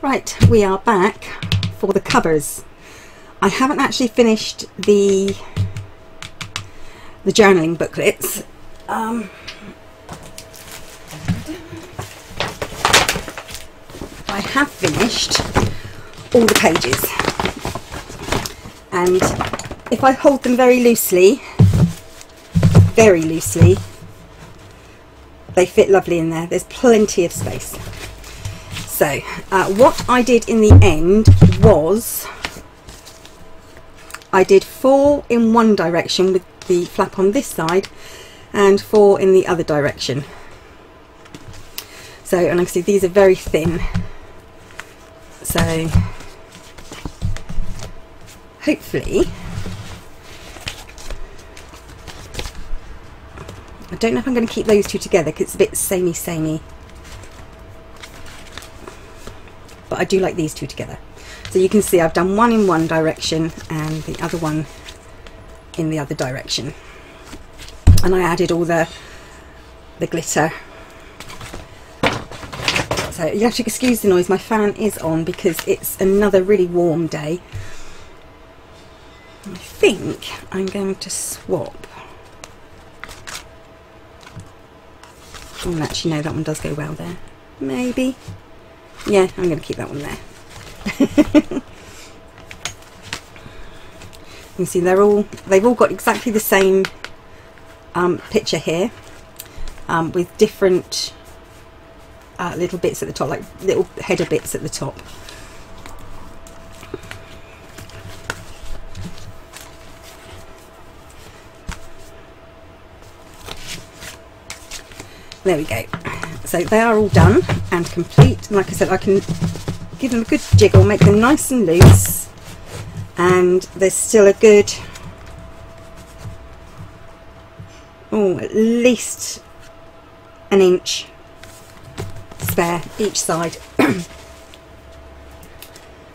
Right, we are back for the covers. I haven't actually finished the journaling booklets. I have finished all the pages, and if I hold them very loosely, they fit lovely in there. There's plenty of space. So what I did in the end was I did 4 in one direction with the flap on this side and 4 in the other direction. So, and I can see these are very thin, so hopefully, I don't know if I'm going to keep those two together because it's a bit samey, but I do like these two together. So you can see I've done one in one direction and the other one in the other direction, and I added all the glitter. So you have to excuse the noise, my fan is on because it's another really warm day. I think I'm going to swap. Oh, actually no, that one does go well there. Maybe. Yeah, I'm going to keep that one there. You can see they've all got exactly the same picture here, with different little bits at the top, like little header bits at the top. There we go. So they are all done and complete, and like I said, I can give them a good jiggle, make them nice and loose, and there's still a good, at least an inch spare each side.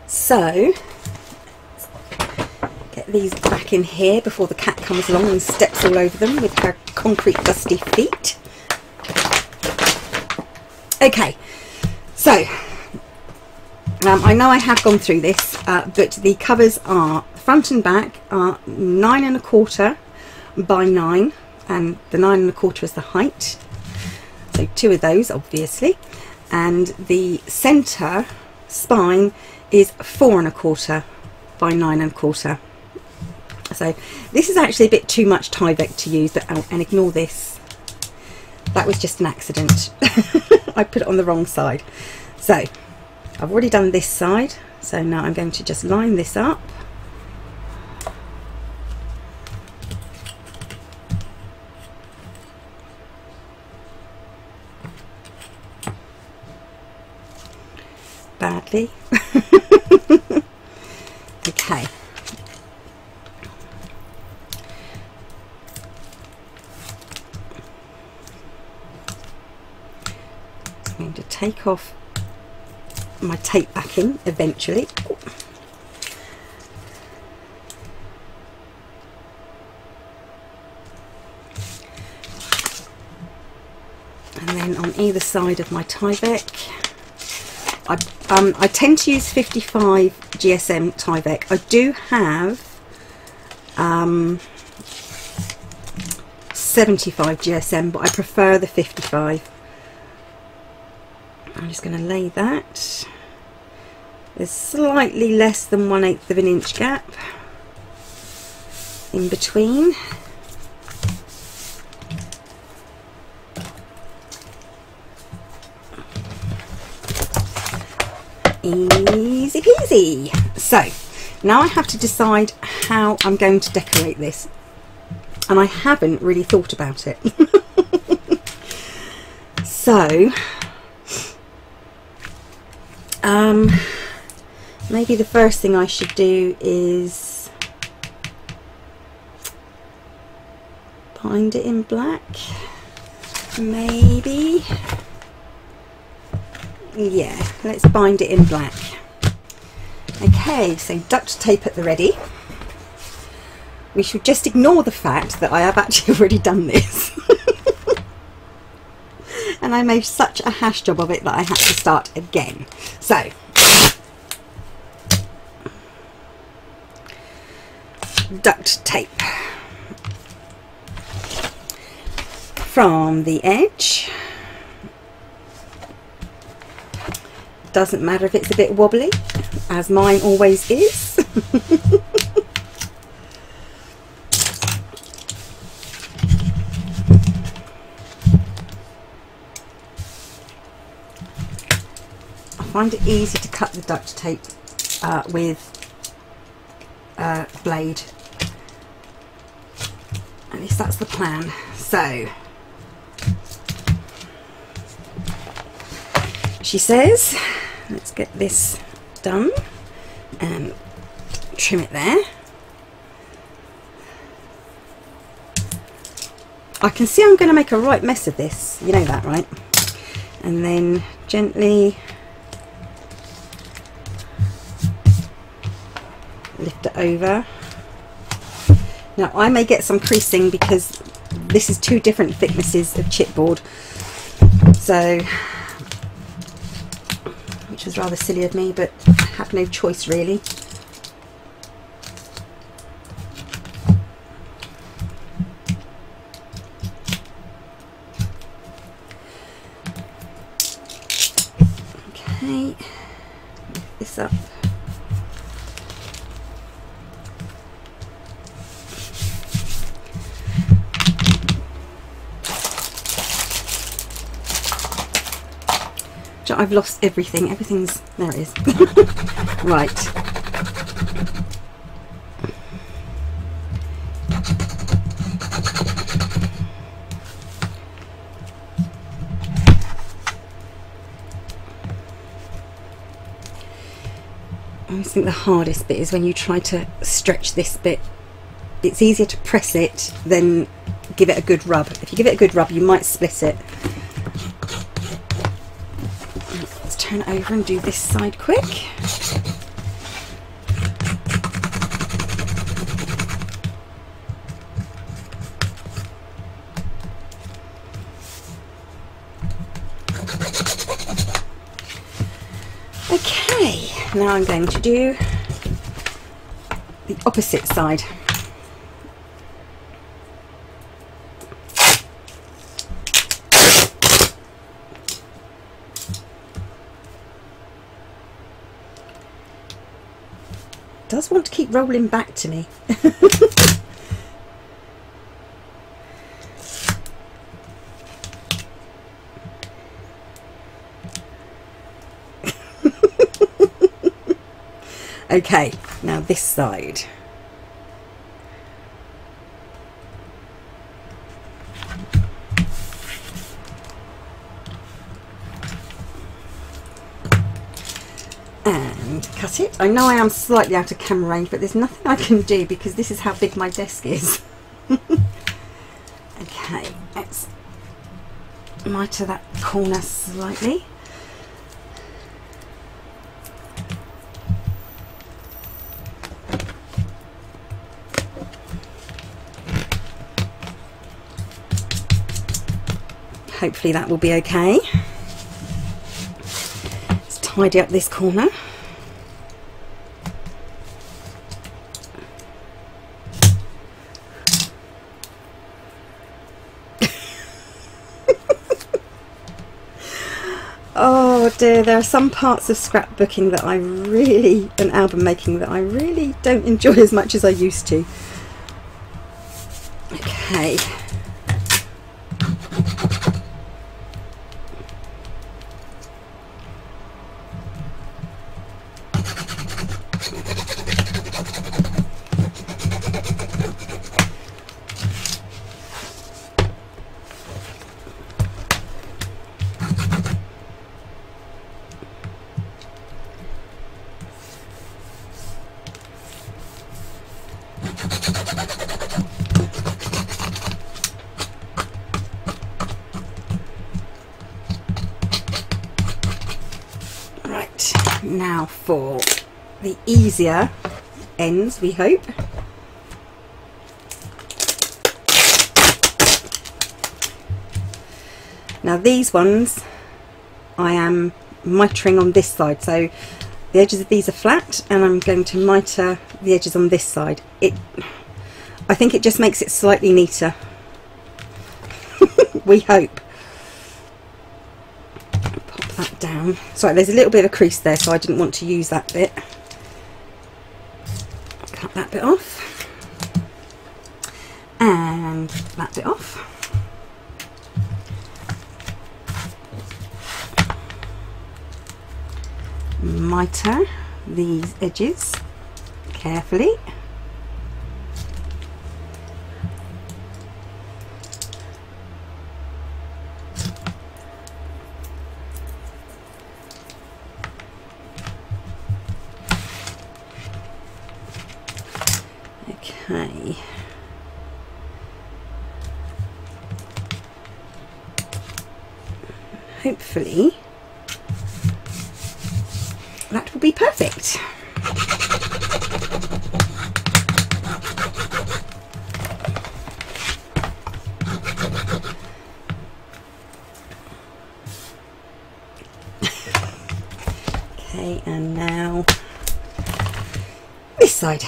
So get these back in here before the cat comes along and steps all over them with her concrete dusty feet. Okay, so I know I have gone through this, but the covers are, front and back are 9 1/4 by 9, and the 9 1/4 is the height, so 2 of those obviously, and the centre spine is 4 1/4 by 9 1/4. So this is actually a bit too much Tyvek to use, but and ignore this, that was just an accident. I put it on the wrong side. So I've already done this side, so now I'm going to just line this up. Badly. Okay. I'm going to take off my tape backing eventually. And then on either side of my Tyvek, I tend to use 55 GSM Tyvek. I do have 75 GSM, but I prefer the 55. I'm just going to lay that. There's slightly less than 1/8 of an inch gap in between. Easy peasy. So now I have to decide how I'm going to decorate this, and I haven't really thought about it. So maybe the first thing I should do is bind it in black, maybe. Yeah, let's bind it in black. Okay, so duct tape at the ready. We should just ignore the fact that I have actually already done this. And I made such a hash job of it that I had to start again. So duct tape from the edge. Doesn't matter if it's a bit wobbly, as mine always is. I find it easy to cut the duct tape with a blade. At least that's the plan. So she says, let's get this done and trim it there. I can see I'm going to make a right mess of this, you know that, right? And then gently lift it over. Now I may get some creasing because this is two different thicknesses of chipboard, so, which was rather silly of me, but I have no choice really. Okay, lift this up. I've lost everything. Everything's... there it is. Right. I always think the hardest bit is when you try to stretch this bit. It's easier to press it than give it a good rub. If you give it a good rub, you might split it. Turn it over and do this side quick. Okay, now I'm going to do the opposite side. Does want to keep rolling back to me. Okay, now this side. And cut it. I know I am slightly out of camera range, but there's nothing I can do because this is how big my desk is. Okay, let's miter that corner slightly. Hopefully that will be okay. Let's tidy up this corner. Oh dear, there are some parts of scrapbooking that I really, and album making, that I really don't enjoy as much as I used to. Okay. Right, now for the easier ends, we hope. Now these ones I am mitering on this side, so The edges of these are flat, and I'm going to mitre the edges on this side. I think it just makes it slightly neater. We hope. Pop that down. Sorry, there's a little bit of a crease there, so I didn't want to use that bit. Cut that bit off. And that bit off. Mitre these edges carefully. Okay. Hopefully that will be perfect. Okay, and now this side.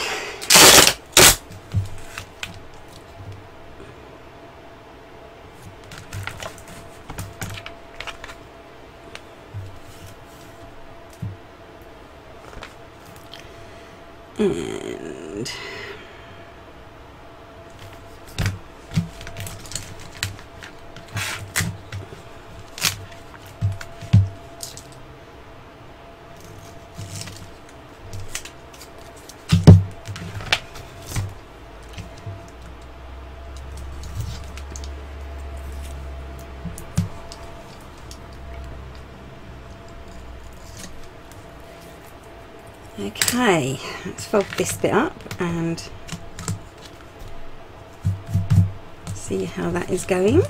And okay, let's fold this bit up and see how that is going.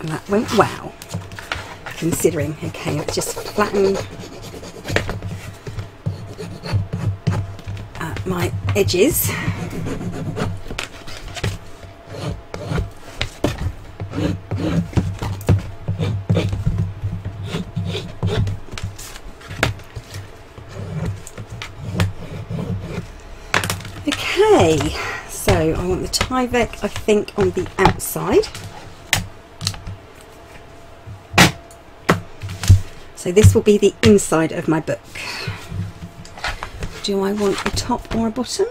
And that went well, considering. Okay, let's just flatten my edges. Okay, so I want the Tyvek, I think, on the outside. So this will be the inside of my book. Do I want a top or a bottom?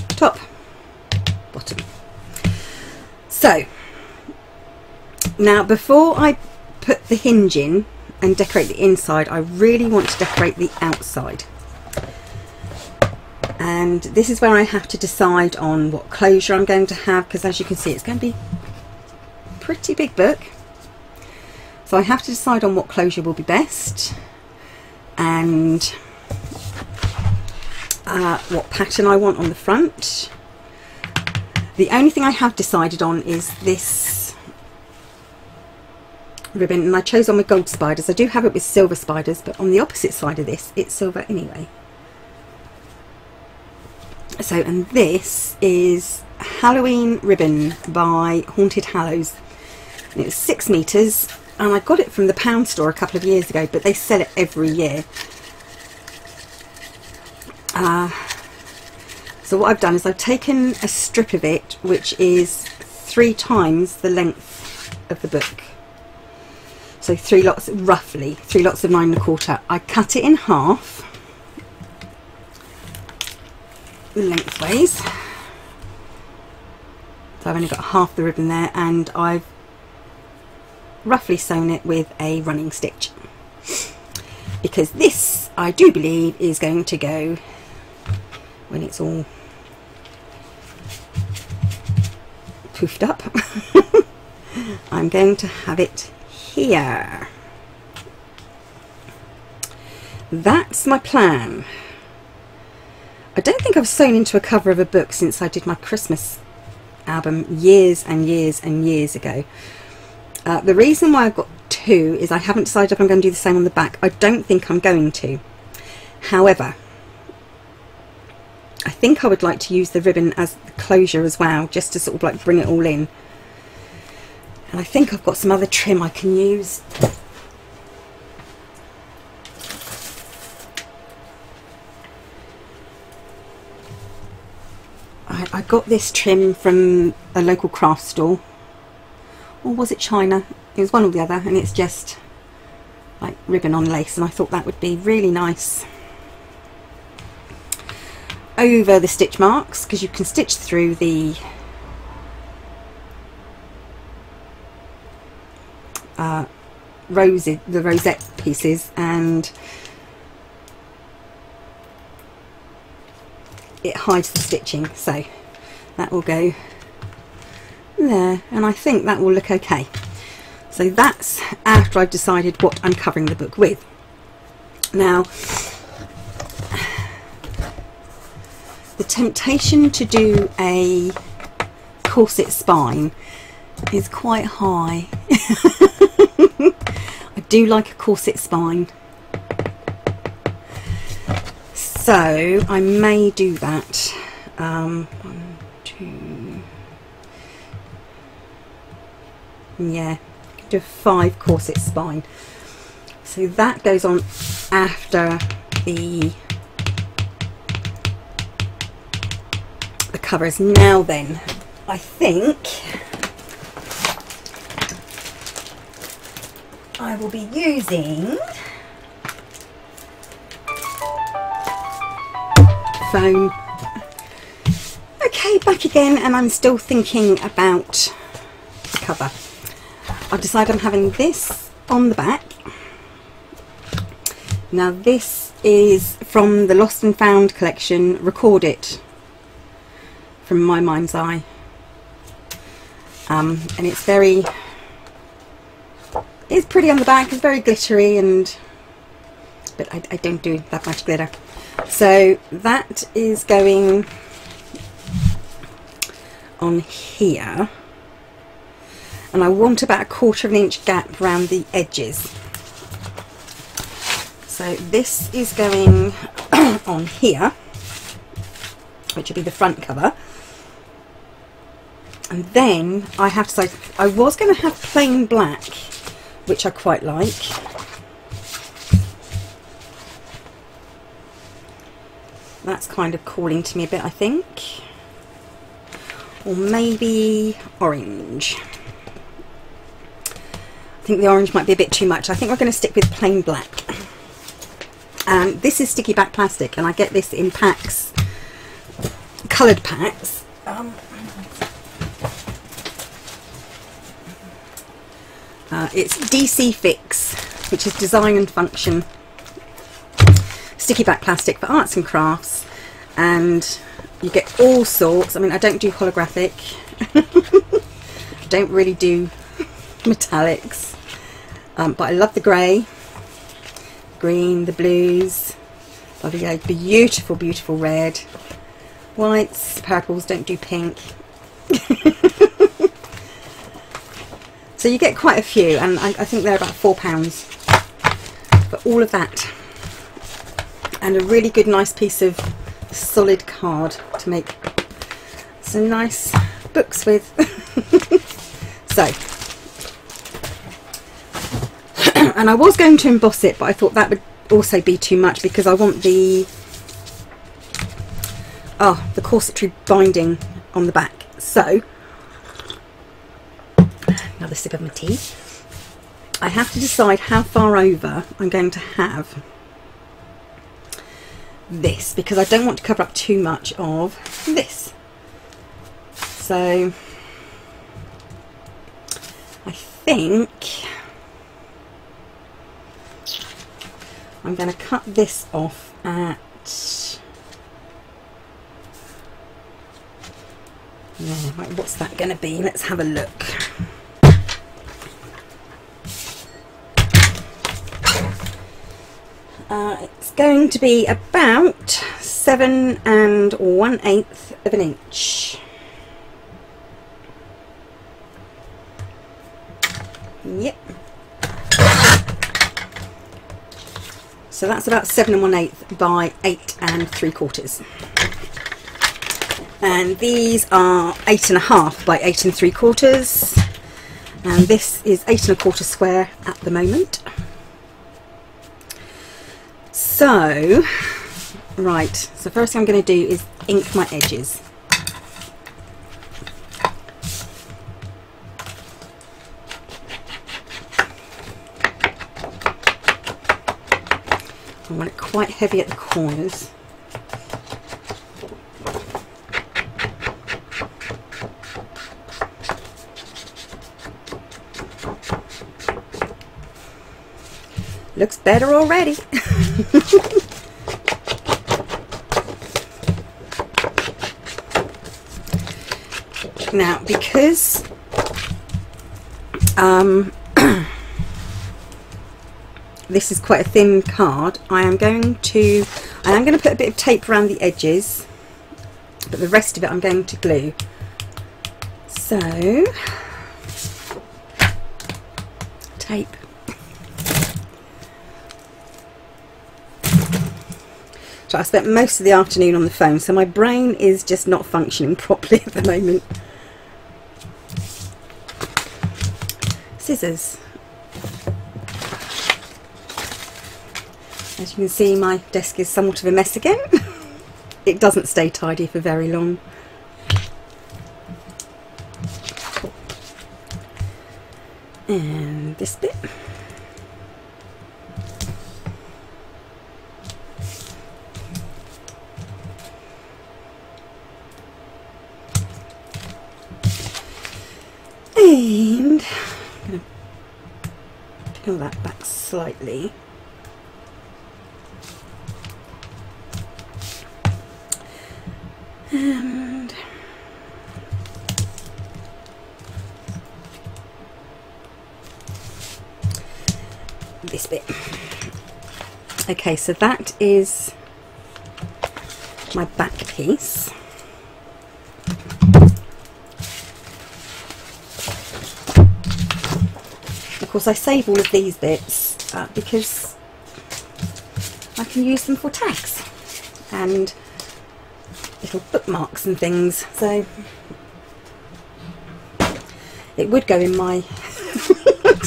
Top, bottom. So now before I put the hinge in and decorate the inside, I really want to decorate the outside. And this is where I have to decide on what closure I'm going to have, because as you can see, it's going to be a pretty big book. So I have to decide on what closure will be best and what pattern I want on the front. The only thing I have decided on is this ribbon, and I chose on with gold spiders. I do have it with silver spiders, but on the opposite side of this, it's silver anyway. So, and this is Halloween ribbon by Haunted Hallows. And it was 6 meters, and I got it from the pound store a couple of years ago, but they sell it every year. So what I've done is I've taken a strip of it, which is 3 times the length of the book. So 3 lots, roughly 3 lots of 9 1/4. I cut it in half lengthways, so I've only got half the ribbon there, and I've roughly sewn it with a running stitch, because this I do believe is going to go when it's all poofed up. I'm going to have it here. That's my plan. I don't think I've sewn into a cover of a book since I did my Christmas album years and years and years ago. The reason why I've got two is I haven't decided if I'm going to do the same on the back. I don't think I'm going to. However, I think I would like to use the ribbon as the closure as well, just to sort of like bring it all in. And I think I've got some other trim I can use. I got this trim from a local craft store, or was it China? It was one or the other, and it's just like ribbon on lace, and I thought that would be really nice over the stitch marks, because you can stitch through the rosette pieces, and it hides the stitching, so that will go there, and I think that will look okay. So that's after I've decided what I'm covering the book with. Now, the temptation to do a corset spine is quite high. I do like a corset spine, so I may do that. 1, 2, yeah, do a 5 corset spine. So that goes on after the covers. Now then, I think I will be using foam. Okay, back again, and I'm still thinking about the cover. I've decided I'm having this on the back. Now this is from the Lost and Found collection, Record It, from My Mind's Eye, and it's pretty on the back. It's very glittery, but I don't do that much glitter. So that is going on here, and I want about a 1/4 of an inch gap around the edges. So this is going on here, which will be the front cover. And then I have to say, I was going to have plain black, which I quite like. That's kind of calling to me a bit, I think. Or maybe orange. I think the orange might be a bit too much. I think we're going to stick with plain black. And this is sticky back plastic, and I get this in packs, coloured packs. It's DC Fix, which is Design and Function sticky back plastic for arts and crafts, and you get all sorts. I mean, I don't do holographic, don't really do metallics, but I love the grey, green, the blues, love the beautiful, beautiful red, whites, purples, don't do pink. So you get quite a few, and I think they're about £4 for all of that, and a really good nice piece of solid card to make some nice books with. So, and I was going to emboss it, but I thought that would also be too much, because I want the corsetry binding on the back. So another sip of my tea. I have to decide how far over I'm going to have this, because I don't want to cover up too much of this. So I think I'm going to cut this off at, right, what's that going to be? Let's have a look. It's going to be about 7 1/8 of an inch. Yep. So that's about 7 1/8 by 8 3/4. And these are 8 1/2 by 8 3/4. And this is 8 1/4 square at the moment. So, right, so first thing I'm going to do is ink my edges. I want it quite heavy at the corners. Looks better already. Now, because this is quite a thin card, I am going to put a bit of tape around the edges, but the rest of it I'm going to glue. So, tape. So I spent most of the afternoon on the phone, so my brain is just not functioning properly at the moment. Scissors. As you can see, my desk is somewhat of a mess again. It doesn't stay tidy for very long. And this bit. And I'm going to peel that back slightly. And this bit. Okay, so that is my back piece. Of course, I save all of these bits because I can use them for tags and little bookmarks and things. So it would go in my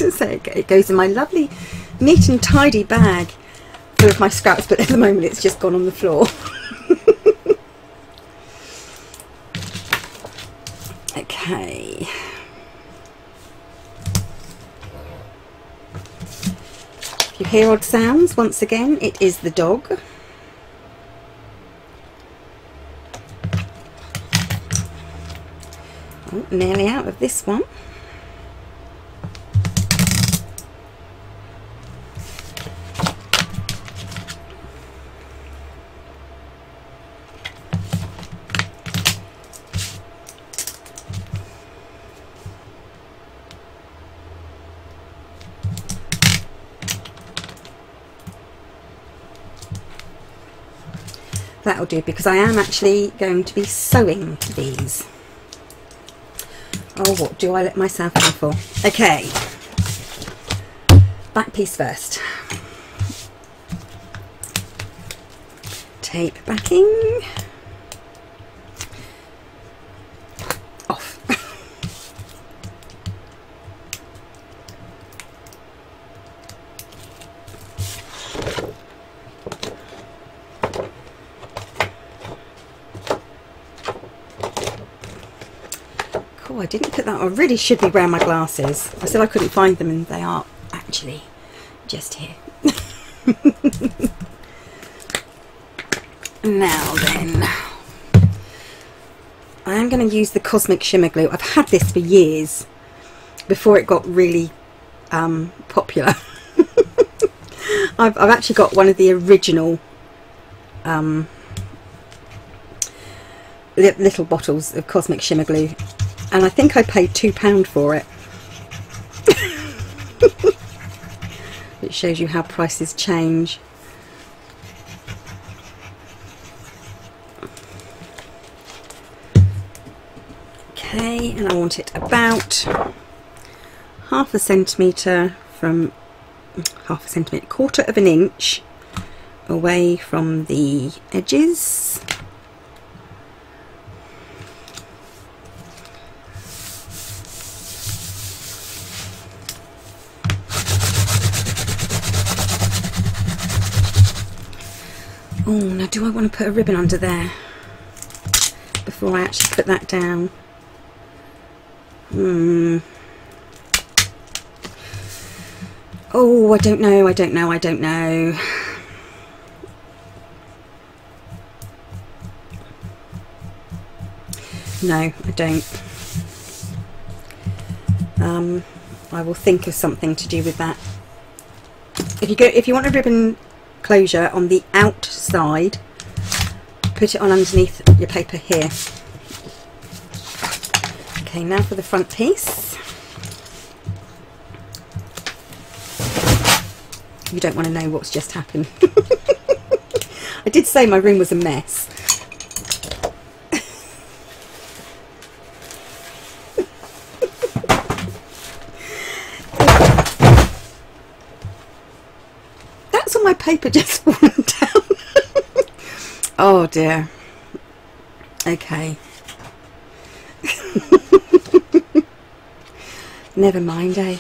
it goes in my lovely neat and tidy bag full of my scraps, but at the moment it's just gone on the floor. Okay. If you hear odd sounds, once again, it is the dog. Oh, nearly out of this one. That'll do, because I am actually going to be sewing these. Oh, what do I let myself in for? Okay, back piece first. Tape backing. Off. Oh, I didn't put that on. I really should be wearing my glasses. I said I couldn't find them, and they are actually just here. Now then, I am going to use the Cosmic Shimmer Glue. I've had this for years, before it got really popular. I've actually got one of the original little bottles of Cosmic Shimmer Glue, and I think I paid £2 for it. It shows you how prices change. Okay, and I want it about half a centimetre from half a centimetre, quarter of an inch away from the edges. Oh, now do I want to put a ribbon under there before I actually put that down? Oh, I don't know. No, I don't. I will think of something to do with that. If you want a ribbon closure on the outside, put it on underneath your paper here. Okay, now for the front piece. You don't want to know what's just happened. I did say my room was a mess. That's on my paper just falling down. Oh dear. Okay. Never mind, eh?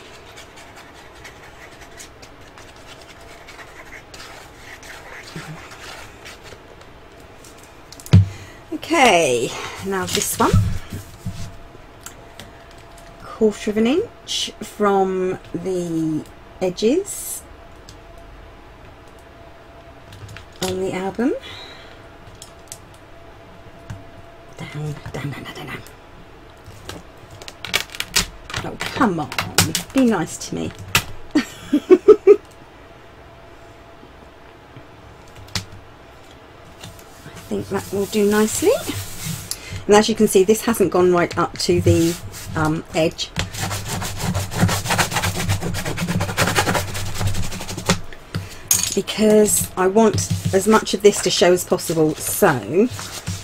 Okay, now this one, quarter of an inch from the edges on the album, down. Oh, come on, be nice to me. I think that will do nicely. And as you can see, this hasn't gone right up to the edge. Because I want as much of this to show as possible. So,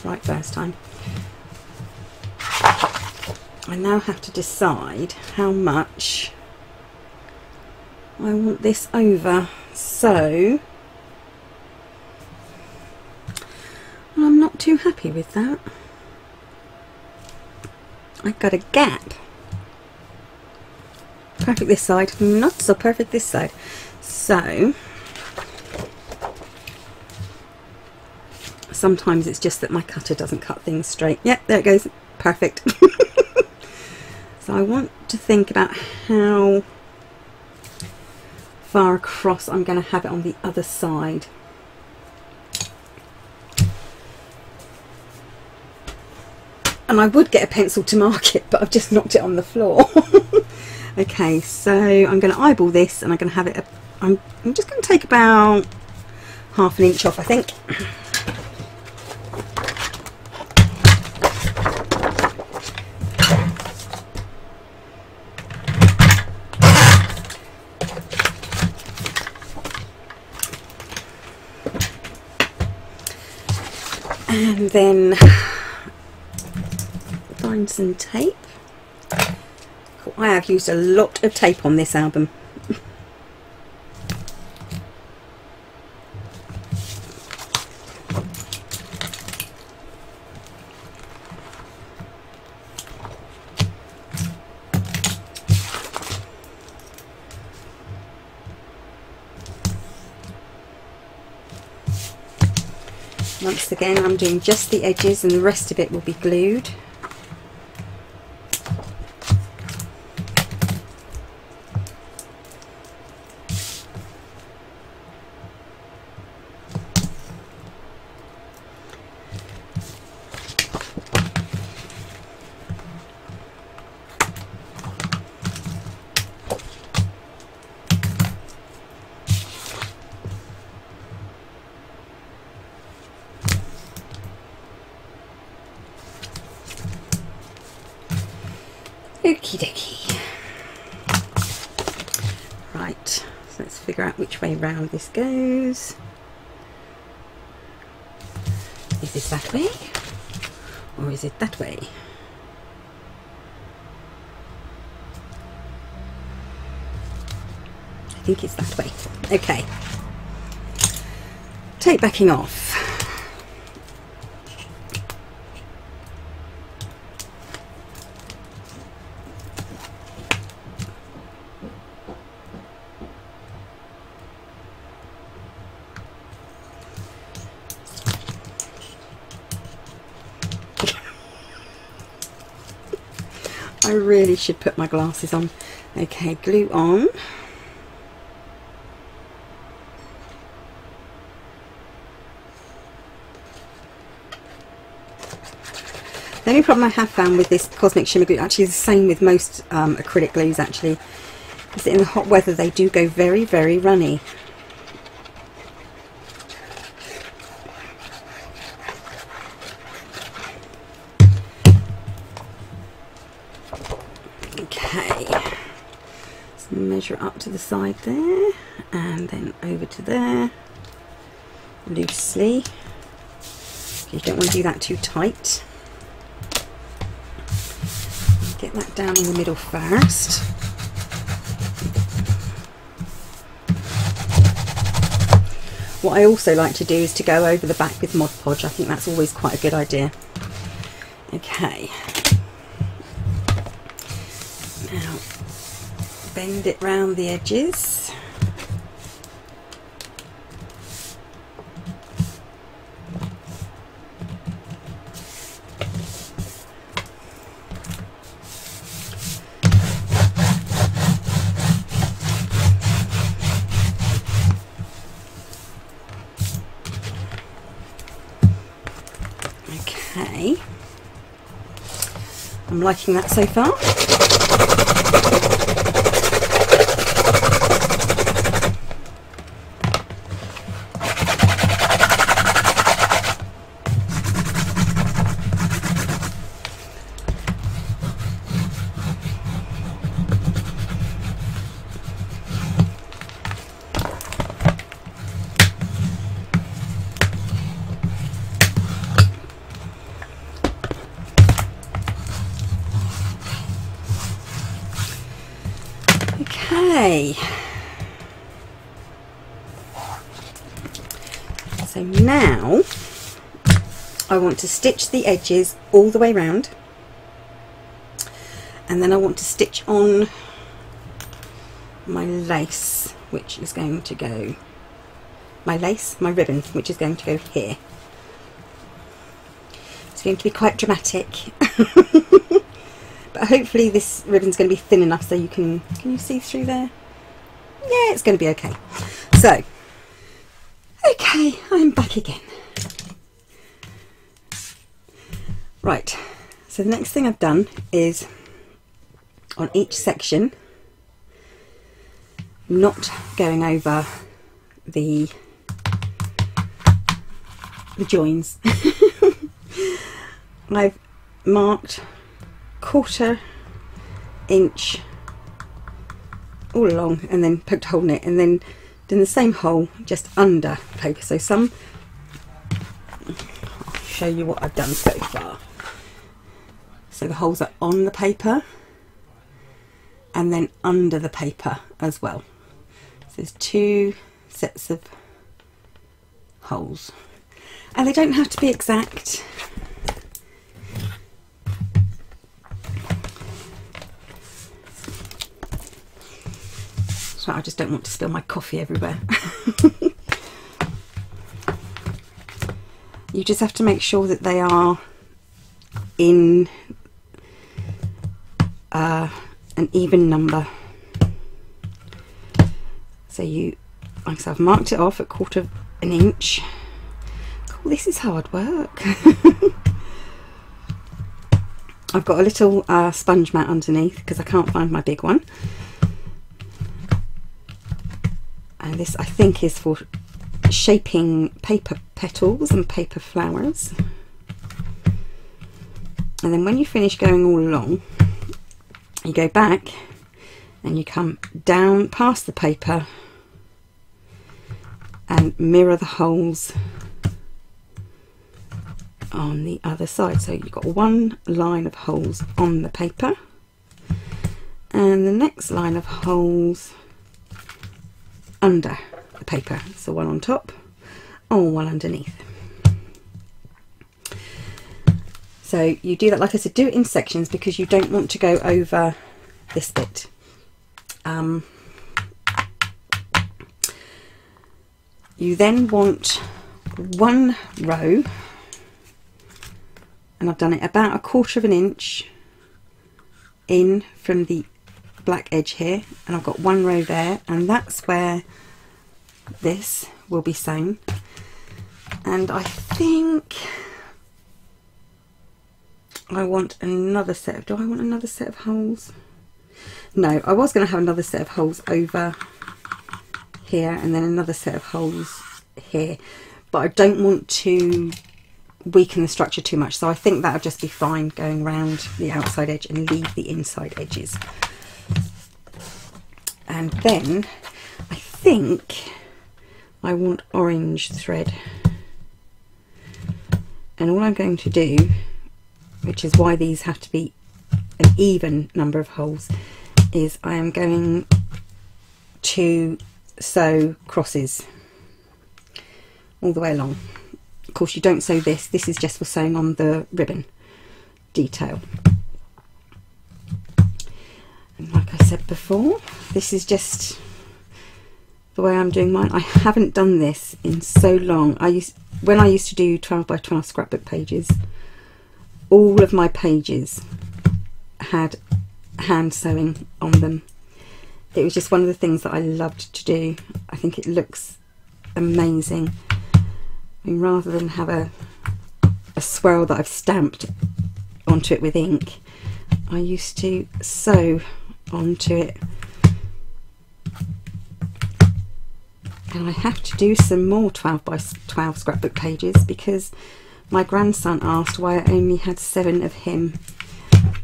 right first time. I now have to decide how much I want this over. So, I'm not too happy with that. I've got a gap. Perfect this side, not so perfect this side. So, sometimes it's just that my cutter doesn't cut things straight. Yep, there it goes. Perfect. So I want to think about how far across I'm going to have it on the other side. And I would get a pencil to mark it, but I've just knocked it on the floor. Okay, so I'm going to eyeball this, and I'm going to have it. I'm just going to take about half an inch off, I think. And then find some tape. I have used a lot of tape on this album. Once again, I'm doing just the edges and the rest of it will be glued. Okie dokie. Right, so let's figure out which way round this goes. Is this that way? Or is it that way? think it's that way. Okay, tape backing off. I really should put my glasses on. Okay, glue on. The only problem I have found with this Cosmic Shimmer glue, actually the same with most acrylic glues actually, is that in the hot weather they do go very, very runny. Okay, let's measure up to the side there and then over to there loosely. You don't want to do that too tight. Get that down in the middle first. What I also like to do is to go over the back with Mod Podge. I think that's always quite a good idea. Okay. Now, bend it round the edges. Okay, I'm liking that so far. Okay, so now I want to stitch the edges all the way round, and then I want to stitch on my lace, which is going to go, my ribbon, which is going to go here. It's going to be quite dramatic. But hopefully this ribbon's going to be thin enough so you can you see through there? Yeah, it's going to be okay. So, okay, I'm back again. Right, so the next thing I've done is on each section, not going over the joins. I've marked 1/4 inch all along and then poked a hole in it, and then done the same hole just under paper. So some, I'll show you what I've done so far. So the holes are on the paper and then under the paper as well. So there's 2 sets of holes, and they don't have to be exact. I just don't want to spill my coffee everywhere. You just have to make sure that they are in an even number. So like I said, I've marked it off at 1/4 inch. Oh, this is hard work. I've got a little sponge mat underneath because I can't find my big one. And this, I think, is for shaping paper petals and paper flowers. And then when you finish going all along, you go back and you come down past the paper and mirror the holes on the other side. So you've got 1 line of holes on the paper and the next line of holes under the paper, so one on top or one underneath. So you do that, like I said, do it in sections because you don't want to go over this bit. You then want one row, and I've done it about 1/4 inch in from the black edge here, and I've got one row there, and that's where this will be sewn. And I think I want another set of, do I want another set of holes? No, I was going to have another set of holes over here and then another set of holes here, but I don't want to weaken the structure too much, so I think that'll just be fine going around the outside edge and leave the inside edges. And then I think I want orange thread, and all I'm going to do, which is why these have to be an even number of holes, is I am going to sew crosses all the way along. Of course you don't sew this, this is just for sewing on the ribbon detail. And like I said before, this is just the way I'm doing mine. I haven't done this in so long. When I used to do 12 by 12 scrapbook pages, all of my pages had hand sewing on them. It was just one of the things that I loved to do. I think it looks amazing. I mean, rather than have a swirl that I've stamped onto it with ink, I used to sew onto it. And I have to do some more 12 by 12 scrapbook pages because my grandson asked why I only had 7 of him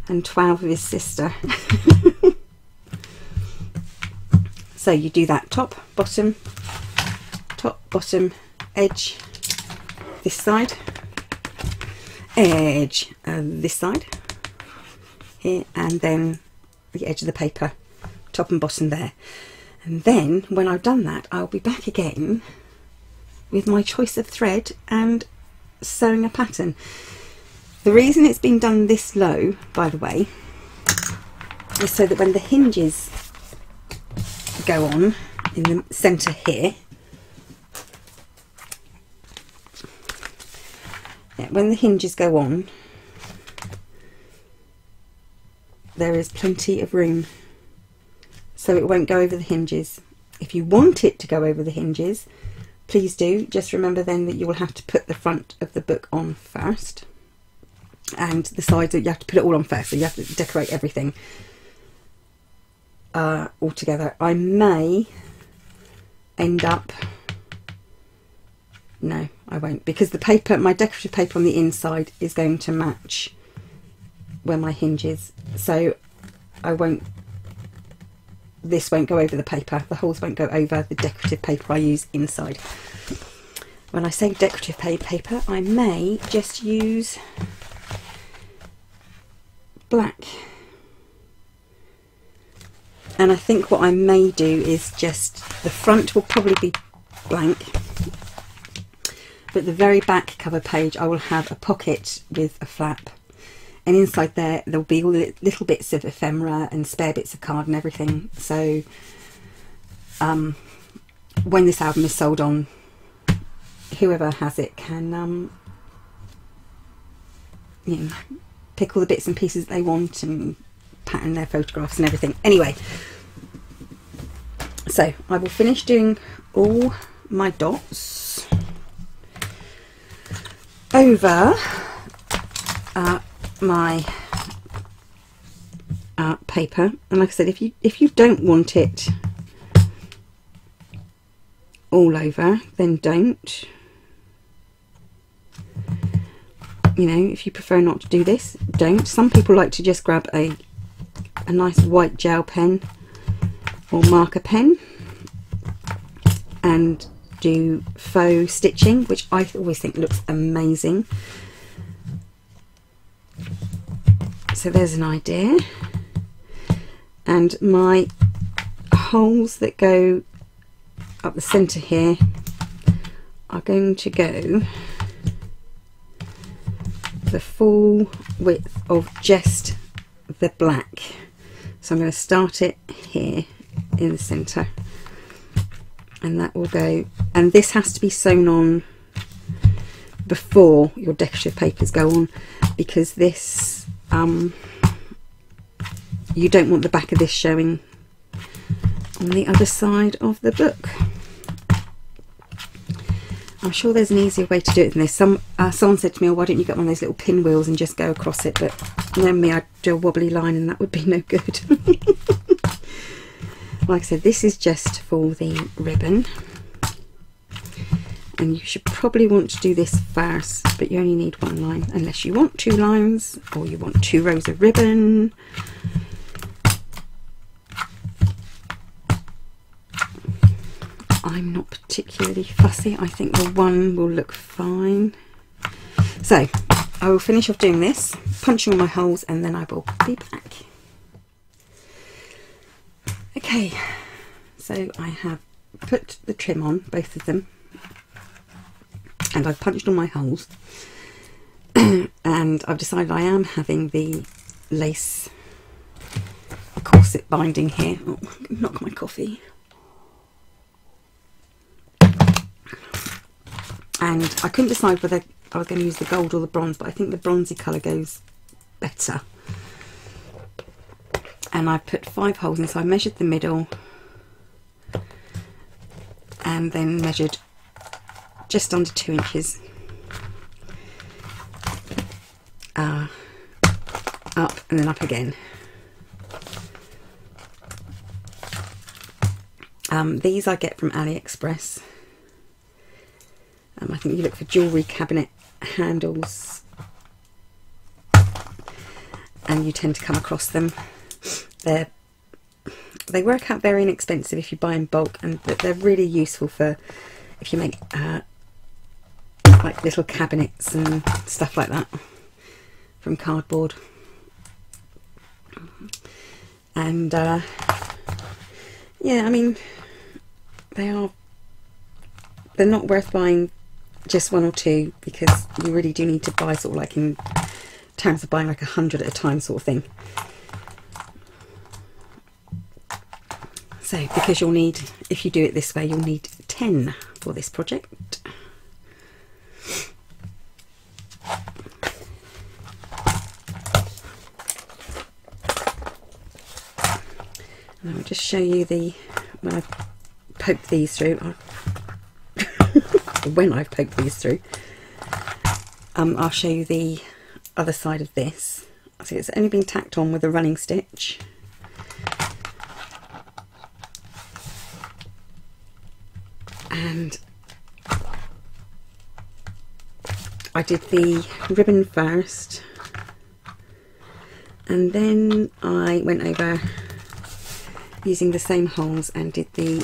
and 12 of his sister. So you do that top, bottom, edge this side, edge this side here, and then the edge of the paper, top and bottom there. And then when I've done that, I'll be back again with my choice of thread and sewing a pattern. The reason it's been done this low, by the way, is so that when the hinges go on in the centre here, when the hinges go on, there is plenty of room, so it won't go over the hinges. If you want it to go over the hinges, please do. Just remember then that you will have to put the front of the book on first, and the sides, you have to put it all on first, so you have to decorate everything all together. I may end up, no I won't, because the paper, my decorative paper on the inside is going to match where my hinge is, so I won't, this won't go over the paper, the holes won't go over the decorative paper I use inside. When I say decorative paper, I may just use black, and I think what I may do is just, the front will probably be blank, but the very back cover page I will have a pocket with a flap, and inside there there'll be all the little bits of ephemera and spare bits of card and everything, so when this album is sold on, whoever has it can you know, pick all the bits and pieces they want and pattern their photographs and everything. Anyway, so I will finish doing all my dots over my paper, and like I said, if you don't want it all over, then don't. You know, if you prefer not to do this, don't. Some people like to just grab a nice white gel pen or marker pen and do faux stitching, which I always think looks amazing. So there's an idea. And my holes that go up the centre here are going to go the full width of just the black. So I'm going to start it here in the centre, and that will go, and this has to be sewn on before your decorative papers go on, because this you don't want the back of this showing on the other side of the book. I'm sure there's an easier way to do it than this. Someone said to me, oh, why don't you get one of those little pinwheels and just go across it, but you know me, I'd do a wobbly line and that would be no good. Like I said, this is just for the ribbon, and you should probably want to do this first, but you only need one line, unless you want 2 lines or you want 2 rows of ribbon. I'm not particularly fussy. I think the one will look fine. So I will finish off doing this, punching all my holes, and then I will be back. Okay, so I have put the trim on, both of them, and I've punched all my holes, and I've decided I am having the lace corset binding here. Oh, knock my coffee. And I couldn't decide whether I was going to use the gold or the bronze, but I think the bronzy colour goes better. And I put 5 holes in, so I measured the middle and then measured just under 2 inches up and then up again. These I get from AliExpress. I think you look for jewellery cabinet handles and you tend to come across them. They work out very inexpensive if you buy in bulk, and they're really useful for if you make like little cabinets and stuff like that from cardboard. And yeah, I mean, they're not worth buying just 1 or 2, because you really do need to buy sort of like in terms of buying like 100 at a time sort of thing. So because you'll need, if you do it this way, you'll need 10 for this project. And I'll just show you when I've poked these through. When I've poked these through, I'll show you the other side of this. So it's only been tacked on with a running stitch, and I did the ribbon first, and then I went over using the same holes and did the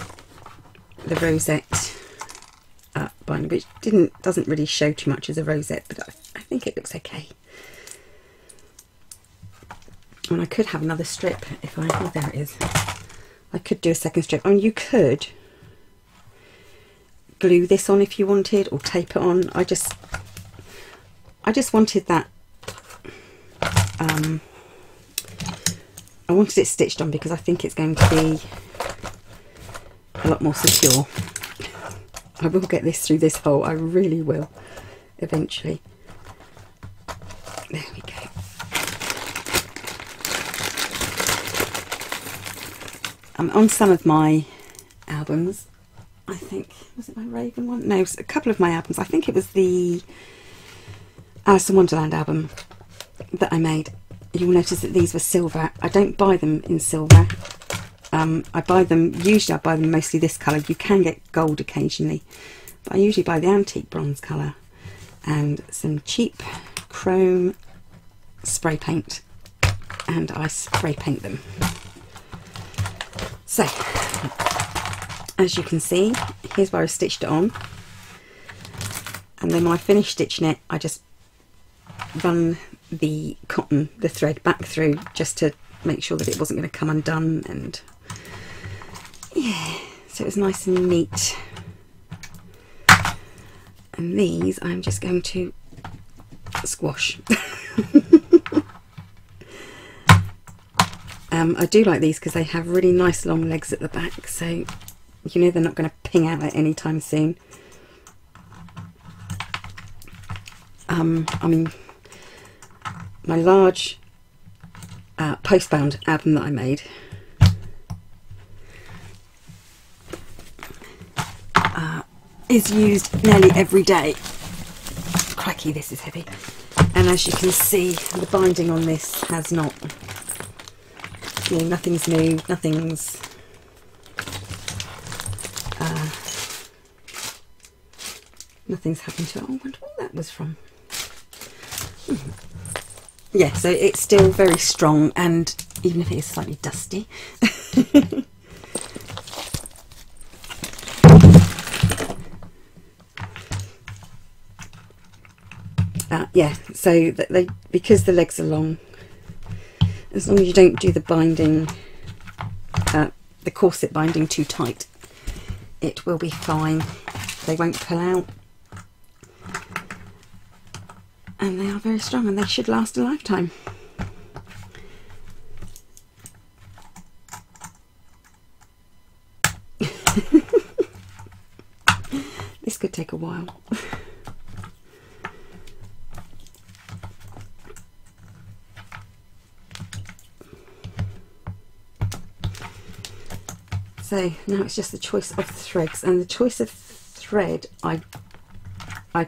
rosette binding, which doesn't really show too much as a rosette, but I think it looks okay. And I could have another strip if oh, there it is. I could do a second strip. I mean, you could glue this on if you wanted, or tape it on. I just wanted that I wanted it stitched on because I think it's going to be a lot more secure. I will get this through this hole, I really will, eventually. There we go. On some of my albums, I think, was it my Raven one? No, a couple of my albums, I think it was the Alice in Wonderland album that I made. You'll notice that these were silver. I don't buy them in silver. I buy them mostly this colour. You can get gold occasionally, but I usually buy the antique bronze colour and some cheap chrome spray paint, and I spray paint them. So as you can see, here's where I stitched it on, and then when I finish stitching it, I just run the thread back through just to make sure that it wasn't going to come undone. And yeah, so it's nice and neat. And these I'm just going to squash. I do like these because they have really nice long legs at the back, so you know they're not going to ping out at any time soon. I mean, my large postbound album that I made, is used nearly every day. Crikey, this is heavy. And as you can see, the binding on this has not, you know, nothing's new, nothing's nothing's happened to it. Oh, I wonder what that was from. Yeah, so it's still very strong, and even if it is slightly dusty. Yeah, so they, because the legs are long, as long as you don't do the binding, the corset binding too tight, it will be fine. They won't pull out, and they are very strong, and they should last a lifetime. This could take a while. So now it's just the choice of threads, and the choice of thread I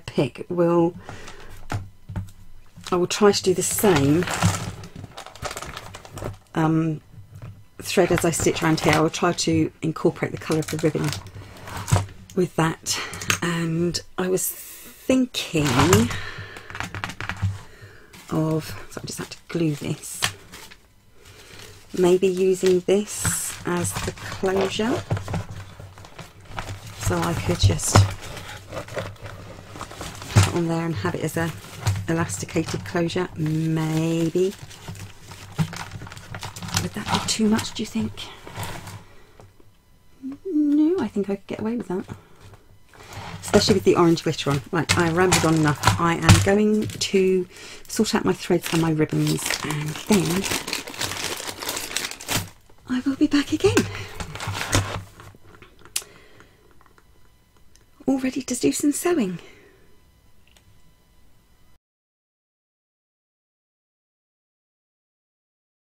pick I will try to do the same thread as I stitch around here. I will try to incorporate the colour of the ribbon with that, and I was thinking of, so I just have to glue this, maybe using this as the closure, so I could just put on there and have it as a elasticated closure. Maybe. Would that be too much, do you think? No, I think I could get away with that, especially with the orange glitter on. Right, I rambled on enough. I am going to sort out my threads and my ribbons, and then I will be back again, all ready to do some sewing.